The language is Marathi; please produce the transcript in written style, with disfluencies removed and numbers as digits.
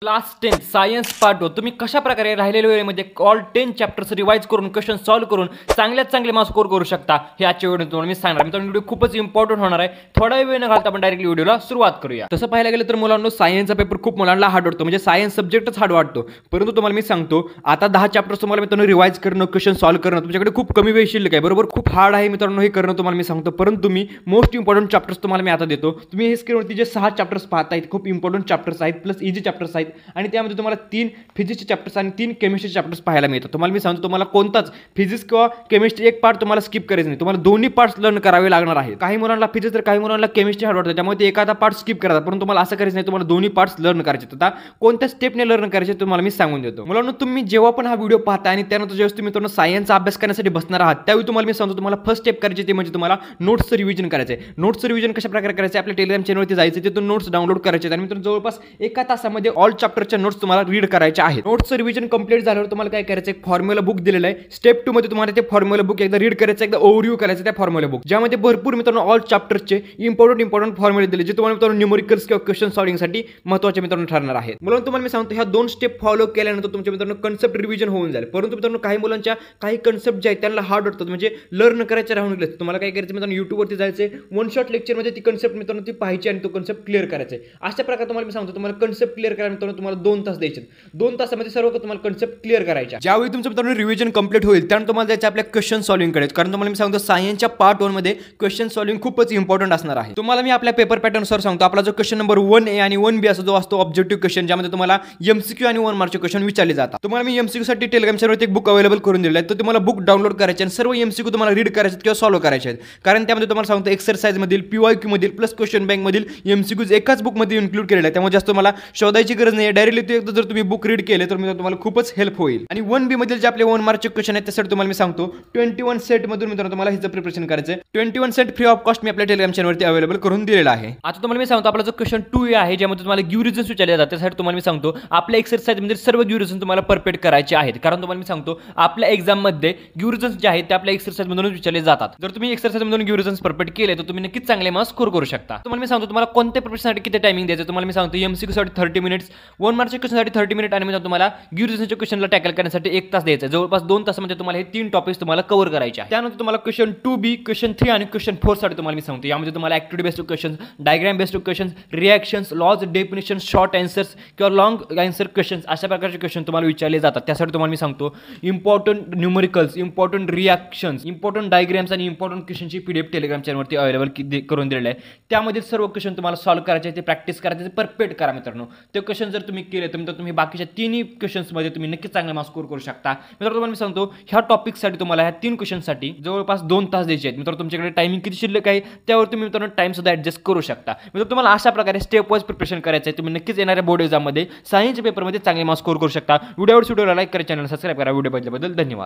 क्लास 10 सायन्स पार्ट 2 तुम्ही कशा प्रकारे राहिलेल्या वेळेमध्ये ऑल 10 चॅप्टर्स रिवाइज करून क्वेश्चन सॉल्व्ह करून चांगल्यात चांगले मार्क्स स्कोर करू शकता हे आजच्या व्हिडिओ तुम्हाला मी सांगणार. मित्रांनो व्हिडिओ खूपच इम्पॉर्टंट होणार आहे. थोडा वेळ न घालता आपण डायरेक्टली व्हिडिओला सुरुवात करूया. तसं पाहायला गेलं तर मुलांनो सायन्सचा पेपर खूप मुलांना हार्ड वाटतो, म्हणजे सायन्स सब्जेक्टच हार्ड वाटतो. परंतु तुम्हाला मी सांगतो आता 10 चॅप्टर्स तुम्हाला मित्रांनो रिवाइज करणं क्वेश्चन सॉल्व्ह करणं तुमच्याकडे खूप कमी वेळ शिल्लक आहे, बरोबर. खूप हार्ड आहे मित्रांनो हे करणं तुम्हाला मी सांगतो. परंतु मी मोस्ट इम्पॉर्टंट चॅप्टर्स तुम्हाला मी आता देतो. तुम्ही हे स्क्रीनवरती जे 6 चॅप्टर्स पाहताय खूप इम्पॉर्टंट चॅप्टर्स आहेत प्लस इझी चॅप्टर्स आहेत आणि त्यामध्ये तुम्हाला 3 फिजिक्सचे चॅप्टर्स आणि 3 केमिस्ट्रीचे चॅप्टर्स पाहायला मिळतात. तुम्हाला मी सांगतो तुम्हाला कोणताच फिजिक्स किंवा केमिस्ट्री एक पार्ट तुम्हाला स्किप करायचं नाही, तुम्हाला दोन्ही पार्ट्स लर्न करावे लागणार आहे. काही मुलांना फिजिक्स तर काही मुलांना केमिस्ट्री हार्ड वाटतं, त्यामुळे ते एखादा पार्ट स्किप करतात. परंतु तुम्हाला असं करायचं नाही, तुम्हाला दोन्ही पार्ट्स लर्न करायचे. आता कोणत्या स्टेपने लर्न करायचे तुम्हाला मी सांगून देतो. मुलांनो तुम्ही जेव्हा पण हा व्हिडिओ पाहता आणि त्यानंतर जेव्हा तुम्ही मित्रांनो सायन्सचा अभ्यास करण्यासाठी बसणार आहात त्यावेळी तुम्हाला मी सांगतो तुम्हाला फर्स्ट स्टेप करायची ते म्हणजे तुम्हाला नोट्सचं रिव्हिजन करायचं आहे. नोट्सचं रिव्हिजन कशा प्रकारे करायचं आपल्या टेलिग्राम चॅनलवरती जायचं, तिथून नोट्स डाउनलोड करायचे आणि मित्रांनो जवळपास एका तासामध्ये ऑल चॅप्टरच्या नोट्स तुम्हाला रीड करायच्या आहेत. नोट्सचं रिव्हिजन कंप्लीट झाल्यावर तुम्हाला काय करायचं एक फॉर्म्युला बुक दिलेला आहे. स्टेप 2 मध्ये तुम्हाला ते फॉर्म्युला बुक एकदा रीड करायचं, एकदा ओव्हरव्ह्यू करायचं त्या फॉर्म्युला बुक, ज्यामध्ये भरपूर मित्रांनो ऑल चॅप्टरचे इम्पॉर्टंट फॉर्म्युले दिले जे तुम्हाला मित्रांनो न्यूमेरिकल्स किंवा क्वेश्चन सॉल्व्हिंगसाठी महत्त्वाचे मित्रांनो ठरणार आहेत. म्हणून तुम्हाला मी सांगतो ह्या 2 स्टेप फॉलो केल्यानंतर तुमच्या मित्रांनो कन्सेप्ट रिव्हिजन होऊन जाईल. परंतु मित्रांनो काही मुलांच्या काही कन्सेप्ट जे आहेत त्यांना हार्ड वाटतात, म्हणजे लर्न करायचे राहून गेले. तुम्हाला काय करायचं मित्रांनो युट्यूबवरती जायचे, वन शॉट लेक्चरमध्ये ती कन्सेप्ट मित्रांनो ती पाहायची आणि तो कन्सेप्ट क्लिअर करायचा आहे. अशा प्रकारे तुम्हाला मी सांगतो तुम्हाला कन्सेप्ट क्लिअर करायला मित्रांनो तुम्हाला 2 तास द्यायचे. 2 तासामध्ये सर्व तुम्हाला कन्सेप्ट क्लिअर करायचा. ज्यावेळी तुमचं मित्रांनो रिव्हिजन कंप्लीट होईल त्यानंतर तुम्हाला जायचं आपल्या क्वेश्चन सॉल्व्हिंगकडे, कारण तुम्हाला मी सांगतो सायन्सच्या पार्ट 1 मध्ये क्वेश्चन सॉल्व्हिंग खूपच इम्पॉर्टंट असणार आहे. तुम्हाला मी आपल्या पेपर पॅटर्ननुसार सांगतो. आपला जो क्वेश्चन नंबर 1A आणि 1B असा जो असतो ऑब्जेक्टिव्ह क्वेश्चन, ज्यामध्ये तुम्हाला एमसीक्यू आणि 1 मार्कचे क्वेश्चन विचारले जातात. तुम्हाला मी एमसीक्यू साठी टेलिग्राम चॅनलवरती एक बुक अवेलेबल करून दिलेला आहे. तो तुम्हाला बुक डाउनलोड करायचे आणि सर्व एमसीक्यू तुम्हाला रीड करायचे किंवा सॉल्व्ह करायचे आहेत. कारण त्यामध्ये तुम्हाला सांगतो एक्सरसाइज मधील PYQ मधील प्लस क्वेश्चन बँक मधील एमसीक्यूज एकाच बुक मध्ये इन्क्लूड केलेला आहे. त्यामुळे जास्त तुम्हाला शोधायची गरज नाही. डायरेक्टली एकदा जर तुम्ही बुक रीड केले तर तुम्हाला खूपच हेल्प होईल. आणि 1B मधील जे आपले 1 मार्कचे क्वेश्चन आहेत त्यासाठी तुम्हाला मी सांगतो 21 सेट मधून मित्रांनो तुम्हाला हिचं प्रिपरेशन करायचं आहे. 21 set free of cost me आपल्या टेलिग्राम चॅनलवरती अवेलेबल करून दिलेला आहे. आता तुम्हाला मी सांगतो आपला जो क्वेश्चन 2A आहे ज्यामध्ये तुम्हाला गिव्ह रिझन्स विचारले जातात, त्यासाठी तुम्हाला मी सांगतो आपल्या एक्सरसाइज मध्ये सर्व गिव्ह रिझन्स तुम्हाला परफेक्ट करायचे आहेत. कारण तुम्हाला मी सांगतो आपल्या एक्झाम मध्ये गिव्ह रिझन्स जे आहेत ते आपल्या एक्सरसाइज मधून विचारले जातात. जर तुम्ही एक्सरसाइज मधून गिव्ह रिझन्स परफेक्ट केले तर तुम्ही नक्कीच चांगले मार्क्स स्कोर करू शकता. तुम्हाला मी सांगतो तुम्हाला कोणत्या प्रिपरेशनसाठी किती टायमिंग द्यायचं. तुम्हाला मी सांगतो एमसीक्यू साठी 30 मिनिट्स, 1 मार्कच्या क्वेश्चनसाठी 30 मिनिट आणि तुम्हाला गिव्ह रिझन्सच्या क्वेश्चनला टॅकल करण्यासाठी 1 तास द्यायचा. जवळपास 2 तासामध्ये तुम्हाला हे 3 टॉपिक्स तुम्हाला कव्हर करायचे आहेत. त्यानंतर तुम्हाला क्वेश्चन 2B, क्वेश्चन 3 आणि क्वेश्चन 4 साठी तुम्हाला मी सांगतो यामध्ये तुम्हाला activity based question, diagram based question, reactions, laws, definition, short answers किंवा लॉंग आन्सर क्वेश्चन्स अशा प्रकारचे क्वेश्चन तुम्हाला विचारले जातात. त्यासाठी तुम्हाला मी सांगतो important numericals, important reactions, important diagrams आणि इम्पॉर्टंट क्वेश्चनची PDF टेलिग्राम चॅनलवरती अवेलेबल करून दिलेले आहे. त्यामध्ये सर्व क्वेश्चन तुम्हाला सॉल्व्ह करायचे, ते प्रॅक्टिस करायचे, ते परफेक्ट करा मित्रांनो. ते क्वेश्चन जर तुम्ही केले तर तुम्ही बाकीच्या 3 क्वेश्चन्समध्ये तुम्ही नक्कीच चांगले मार्क्स स्कोर करू शकता. मित्रांनो तुम्हाला मी सांगतो ह्या टॉपिकसाठी तुम्हाला ह्या 3 क्वेश्चनसाठी जवळपास 2 तास द्यायचे आहेत. मित्रांनो तुमच्याकडे टायमिंग किती शिल्लक आहे त्यावर तुम्ही मित्रांनो टाइम सुद्धा ऍडजस्ट करू शकता. मित्रांनो तुम्हाला अशा प्रकारे स्टेप वाईज प्रिपरेशन करायचं आहे. तुम्ही नक्कीच येणाऱ्या बोर्ड एक्झाममध्ये सायन्सच्या पेपरमध्ये चांगले मार्क्स स्कोर करू शकता. व्हिडिओला लाईक करा, चॅनल सबस्क्राईब करा. व्हिडिओ बघितल्याबद्दल धन्यवाद.